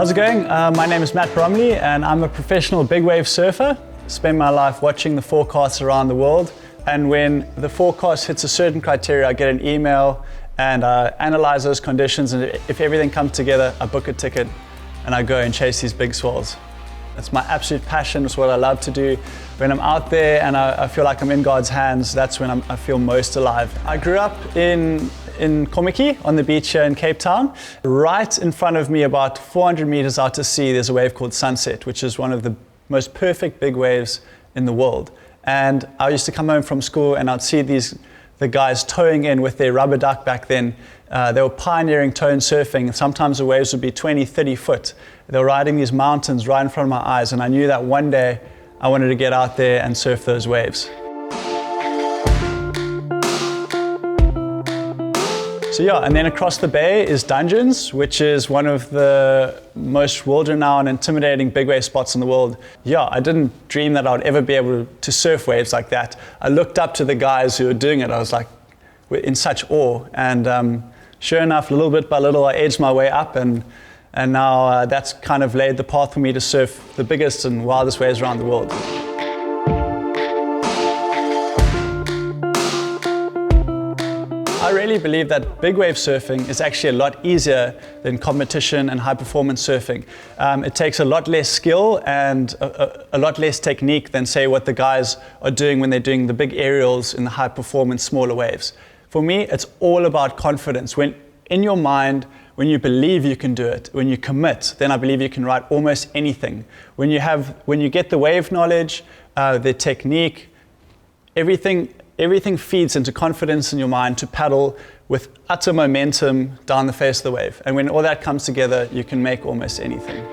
How's it going? My name is Matt Bromley and I'm a professional big wave surfer. Spend my life watching the forecasts around the world, and when the forecast hits a certain criteria, I get an email and I analyze those conditions, and if everything comes together, I book a ticket and I go and chase these big swells. It's my absolute passion. It's what I love to do. When I'm out there and I feel like I'm in God's hands, that's when I feel most alive. I grew up in Kommetjie on the beach here in Cape Town. Right in front of me, about 400 meters out to sea, there's a wave called Sunset, which is one of the most perfect big waves in the world. And I used to come home from school and I'd see the guys towing in with their rubber duck back then. They were pioneering tone surfing. Sometimes the waves would be 20, 30 foot. They were riding these mountains right in front of my eyes, and I knew that one day I wanted to get out there and surf those waves. So yeah, and then across the bay is Dungeons, which is one of the most world-renowned, intimidating big wave spots in the world. Yeah, I didn't dream that I would ever be able to surf waves like that. I looked up to the guys who were doing it. I was like in such awe, and sure enough, little bit by little, I edged my way up, and now that's kind of laid the path for me to surf the biggest and wildest waves around the world. I really believe that big wave surfing is actually a lot easier than competition and high performance surfing. It takes a lot less skill and a lot less technique than, say, what the guys are doing when they're doing the big aerials in the high performance smaller waves. For me, it's all about confidence. When in your mind, when you believe you can do it, when you commit, then I believe you can ride almost anything. When you get the wave knowledge, the technique, everything feeds into confidence in your mind to paddle with utter momentum down the face of the wave. And when all that comes together, you can make almost anything.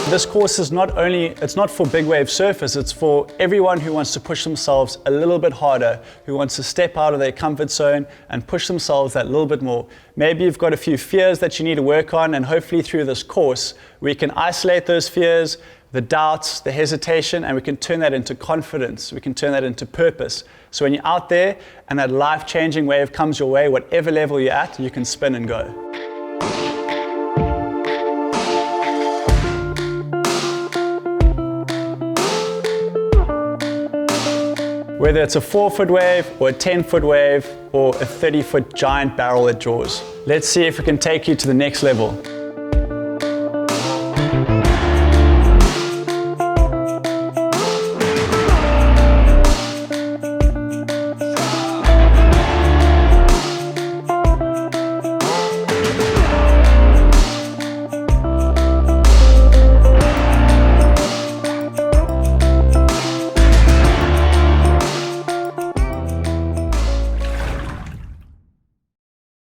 This course is it's not for big wave surfers, it's for everyone who wants to push themselves a little bit harder, who wants to step out of their comfort zone and push themselves that little bit more. Maybe you've got a few fears that you need to work on, and hopefully through this course, we can isolate those fears, the doubts, the hesitation, and we can turn that into confidence. We can turn that into purpose. So when you're out there and that life-changing wave comes your way, whatever level you're at, you can spin and go. Whether it's a 4-foot wave or a 10-foot wave or a 30-foot giant barrel that draws. Let's see if we can take you to the next level.